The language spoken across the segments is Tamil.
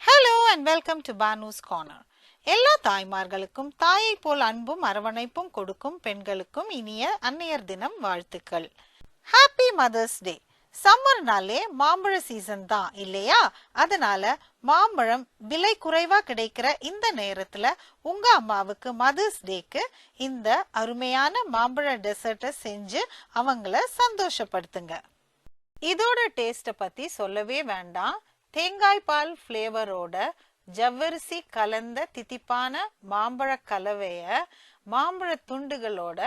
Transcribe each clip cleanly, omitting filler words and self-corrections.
Hello and welcome to Banu's Corner. எல்லா தாய்மார்களுக்கும் தாயை போல் அன்பும் அரவணைப்பும் கொடுக்கும் பெண்களுக்கும் இனிய அன்னையர் தினம் வாழ்த்துக்கள். Happy mother's day. சம்மர்னாலே மாம்பழ சீசன் தான் இல்லையா? அதனால மாம்பழம் விலை குறைவா கிடைக்கிற இந்த நேரத்துல உங்க அம்மாவுக்கு மதர்ஸ் டேக்கு இந்த அருமையான மாம்பழ டெசர்ட்டை செஞ்சு அவங்கள சந்தோஷப்படுத்துங்க. இதோட டேஸ்ட்டை பத்தி சொல்லவே வேண்டாம். தேங்காய் பால் ஃப்ளேவரோட ஜவ்வரிசி கலந்த தித்திப்பான மாம்பழ கலவைய மாம்பழ துண்டுகளோட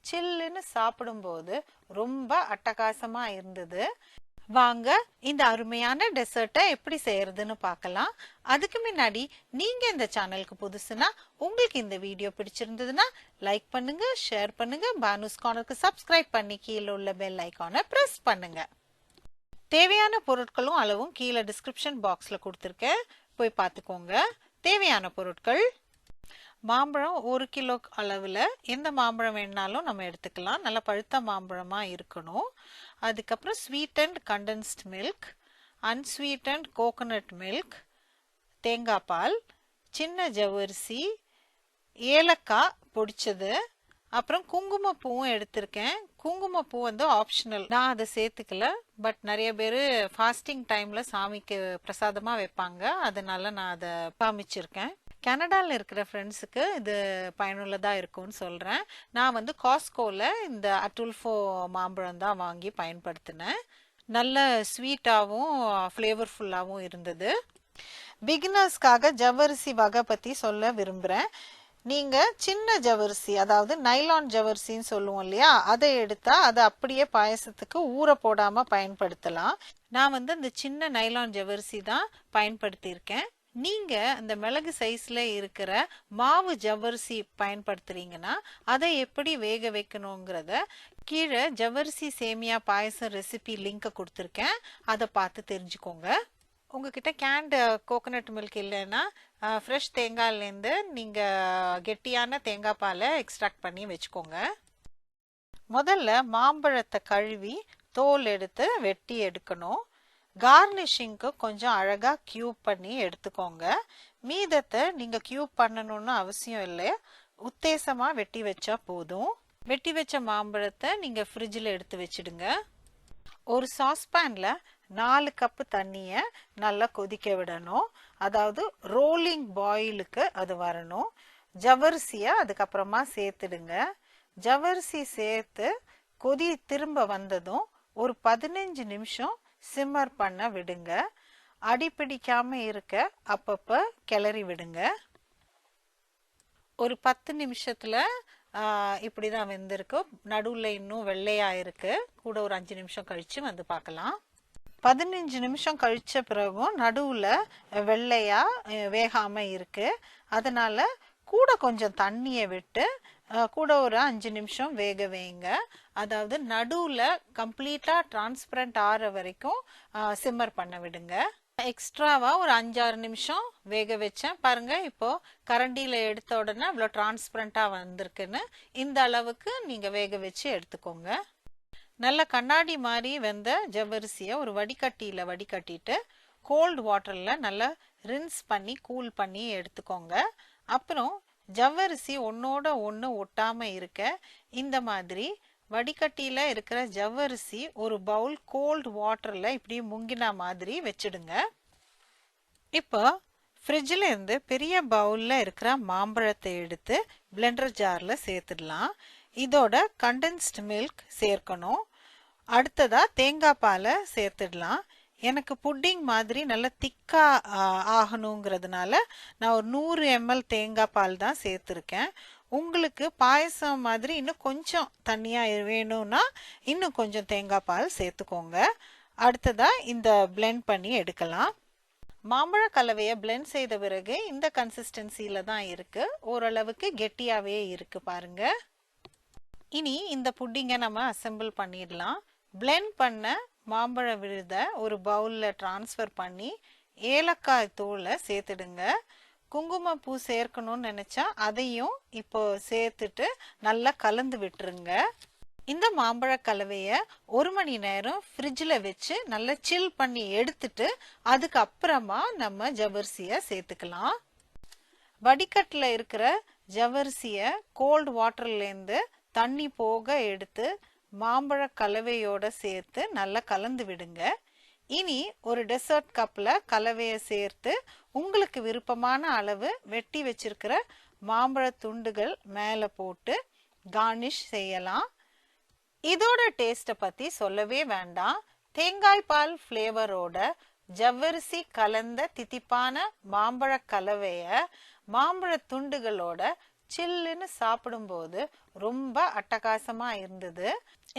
சில்லுன்னு சாப்பிடும்போது ரொம்ப அட்டகாசமா இருந்தது. வாங்க இந்த அருமையான டெசர்ட்டை எப்படி செய்யறதுன்னு பார்க்கலாம். அதுக்கு முன்னாடி நீங்க இந்த சேனலுக்கு புதுசுனா உங்களுக்கு இந்த வீடியோ பிடிச்சிருந்ததுன்னா லைக் பண்ணுங்க, ஷேர் பண்ணுங்க, பானுஸ் கார்னருக்கு சப்ஸ்கிரைப் பண்ணி கீழே உள்ள பெல் ஐகானை பிரஸ் பண்ணுங்க. தேவையான பொருட்களும் அளவும் கீழே டிஸ்கிரிப்ஷன் பாக்ஸ்ல கொடுத்துருக்கேன், போய் பார்த்துக்கோங்க. தேவையான பொருட்கள்: மாம்பழம் 1 கிலோ அளவில் எந்த மாம்பழம் வேணாலும் நம்ம எடுத்துக்கலாம், நல்லா பழுத்த மாம்பழமா இருக்கணும். அதுக்கப்புறம் sweetened condensed milk, unsweetened coconut milk, தேங்காய் பால், சின்ன ஜவ்வரிசி, ஏலக்காய் பொடிச்சது, அப்புறம் குங்குமப்பூவும் எடுத்திருக்கேன். குங்குமப்பூ ஆப்ஷனல், நான் அதை சேர்த்துக்கல. பட் நிறைய பேர் ஃபாஸ்டிங் டைம்ல சாமிக்கு பிரசாதமா வைப்பாங்க, அதனால நான் அதை காமிச்சிருக்கேன். கனடாவில் இருக்கிற ஃப்ரெண்ட்ஸுக்கு இது பயனுள்ளதாக இருக்கும்னு சொல்கிறேன். நான் காஸ்கோவில் இந்த அட்டுல்ஃபோ மாம்பழம் தான் வாங்கி பயன்படுத்தினேன். நல்ல ஸ்வீட்டாகவும் ஃப்ளேவர்ஃபுல்லாகவும் இருந்தது. பிகினர்ஸ்க்காக ஜவ்வரிசி வகை பற்றி சொல்ல விரும்புகிறேன். நீங்க சின்ன ஜவ்வரிசி, அதாவது நைலான் ஜவ்வரிசின்னு சொல்லுவோம் இல்லையா, அதை எடுத்தா அதை அப்படியே பாயசத்துக்கு ஊற போடாம பயன்படுத்தலாம். நான் அந்த சின்ன நைலான் ஜவ்வரிசி தான் பயன்படுத்தியிருக்கேன். நீங்க அந்த மிளகு சைஸ்ல இருக்கிற மாவு ஜவ்வரிசி பயன்படுத்துறீங்கன்னா அதை எப்படி வேக வைக்கணுங்கிறத கீழே ஜவ்வரிசி சேமியா பாயசம் ரெசிபி லிங்கை கொடுத்துருக்கேன், அதை பார்த்து தெரிஞ்சுக்கோங்க. உங்ககிட்ட கேண்டு கோகோனட் மில்க் இல்லைன்னா ஃப்ரெஷ் தேங்காயிலேருந்து நீங்கள் கெட்டியான தேங்காய் பாலை எக்ஸ்ட்ராக்ட் பண்ணி வச்சுக்கோங்க. முதல்ல மாம்பழத்தை கழுவி தோல் எடுத்து வெட்டி எடுக்கணும். கார்னிஷிங்க்கு கொஞ்சம் அழகாக க்யூப் பண்ணி எடுத்துக்கோங்க. மீதத்தை நீங்கள் க்யூப் பண்ணணும்னு அவசியம் இல்லை, உத்தேசமாக வெட்டி வச்சா போதும். வெட்டி வச்ச மாம்பழத்தை நீங்கள் ஃப்ரிட்ஜில் எடுத்து வச்சிடுங்க. ஒரு சாஸ்பேனில் 4 கப்பு தண்ணியை நல்லா கொதிக்க விடணும், அதாவது ரோலிங் பாயிலுக்கு அது வரணும். ஜவ்வரிசியை அதுக்கப்புறமா சேர்த்துடுங்க. ஜவ்வரிசி சேர்த்து கொதி திரும்ப வந்ததும் ஒரு 15 நிமிஷம் சிம்மர் பண்ண விடுங்க. அடிப்பிடிக்காம இருக்க அப்பப்போ கிளறி விடுங்க. ஒரு 10 நிமிஷத்துல இப்படிதான் வெந்திருக்கு. நடுவில் இன்னும் வெள்ளையா இருக்கு. கூட ஒரு 5 நிமிஷம் கழிச்சு பார்க்கலாம். 15 நிமிஷம் கழிச்ச பிறகும் நடுவில் வெள்ளையா வேகாம இருக்கு. அதனால கூட கொஞ்சம் தண்ணியை விட்டு கூட ஒரு 5 நிமிஷம் வேக வைங்க. அதாவது நடுவில் கம்ப்ளீட்டா டிரான்ஸ்பரண்ட் ஆற வரைக்கும் சிம்மர் பண்ண விடுங்க. எக்ஸ்ட்ராவா ஒரு 5-6 நிமிஷம் வேக வச்சேன். பாருங்க, இப்போ கரண்டியில எடுத்த உடனே அவ்வளோ டிரான்ஸ்பரண்டா வந்திருக்குன்னு. இந்த அளவுக்கு நீங்க வேக வச்சு எடுத்துக்கோங்க. நல்ல கண்ணாடி மாதிரி வெந்த ஜவ்வரிசியை ஒரு வடிகட்டியில வடிகட்டிட்டு கோல்டு வாட்டர்ல நல்லா ரின்ஸ் பண்ணி கூல் பண்ணி எடுத்துக்கோங்க. அப்புறம் ஜவ்வரிசி ஒன்னோட ஒன்று ஒட்டாம இருக்க இந்த மாதிரி வடிகட்டியில இருக்கிற ஜவ்வரிசி ஒரு பவுல் கோல்டு வாட்டர்ல இப்படி முங்கின மாதிரி வச்சிடுங்க. இப்போ ஃப்ரிட்ஜில் இருந்து பெரிய பவுல்ல இருக்கிற மாம்பழத்தை எடுத்து பிளெண்டர் ஜார்ல சேர்த்துடலாம். இதோட கண்டென்ஸ்ட் மில்க் சேர்க்கணும். அடுத்ததா தேங்காய் பாலை சேர்த்துடலாம். எனக்கு புட்டிங் மாதிரி நல்லா திக்கா ஆகணுங்கிறதுனால நான் ஒரு 100 ml தேங்காய் பால் தான் சேர்த்துருக்கேன். உங்களுக்கு பாயசம் மாதிரி இன்னும் கொஞ்சம் தண்ணியா வேணும்னா இன்னும் கொஞ்சம் தேங்காய் பால் சேர்த்துக்கோங்க. அடுத்ததா இந்த பிளெண்ட் பண்ணி எடுக்கலாம். மாம்பழ கலவையை பிளெண்ட் செய்த பிறகு இந்த கன்சிஸ்டன்சில தான் இருக்கு, ஓரளவுக்கு கெட்டியாவே இருக்கு பாருங்க. இனி இந்த புட்டிங்கை நம்ம அசெம்பிள் பண்ணிடலாம். பிளெண்ட் பண்ண மாம்பழ விழுதை ஒரு பவுல்ல டிரான்ஸ்ஃபர் பண்ணி ஏலக்காய் தூளை சேர்த்துடுங்க. குங்குமப்பூ சேர்க்கணும்னு நினைச்சா அதையும் இப்போ சேர்த்துட்டு நல்லா கலந்து விட்டுருங்க. இந்த மாம்பழ கலவையை 1 மணி நேரம் ஃப்ரிட்ஜில் வச்சு நல்லா சில் பண்ணி எடுத்துட்டு அதுக்கு அப்புறமா நம்ம ஜவ்வரிசியை சேர்த்துக்கலாம். வடிகட்டில் இருக்கிற ஜவ்வரிசியை கோல்டு வாட்டர்லேருந்து தண்ணி போக எடுத்து மாம்பழ கலவையோட சேர்த்து நல்லா கலந்து விடுங்க. இனி ஒரு டெசர்ட் கப்பில் கலவையை சேர்த்து உங்களுக்கு விருப்பமான அளவு வெட்டி வச்சிருக்கிற மாம்பழ துண்டுகள் மேலே போட்டு கார்னிஷ் செய்யலாம். இதோட டேஸ்ட்டை பற்றி சொல்லவே வேண்டாம். தேங்காய் பால் ஃப்ளேவரோட ஜவ்வரிசி கலந்த தித்திப்பான மாம்பழ கலவையை மாம்பழ துண்டுகளோட சில்லுன்னு சாப்பிடும்போது ரொம்ப அட்டகாசமா இருந்தது.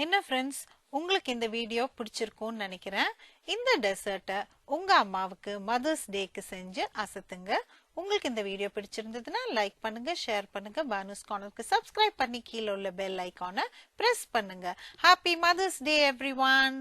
என்ன ஃப்ரெண்ட்ஸ், உங்களுக்கு இந்த வீடியோ பிடிச்சிருக்கும்னு நினைக்கிறேன். இந்த டெசர்ட்டை உங்க அம்மாவுக்கு மதர்ஸ் டேக்கு செஞ்சு அசத்துங்க. உங்களுக்கு இந்த வீடியோ பிடிச்சிருந்ததுன்னா லைக் பண்ணுங்க, ஷேர் பண்ணுங்க, பானுஸ் கார்னருக்கு சப்ஸ்கிரைப் பண்ணி கீழே உள்ள பெல் ஐக்கானை பிரஸ் பண்ணுங்க. Happy mother's day everyone.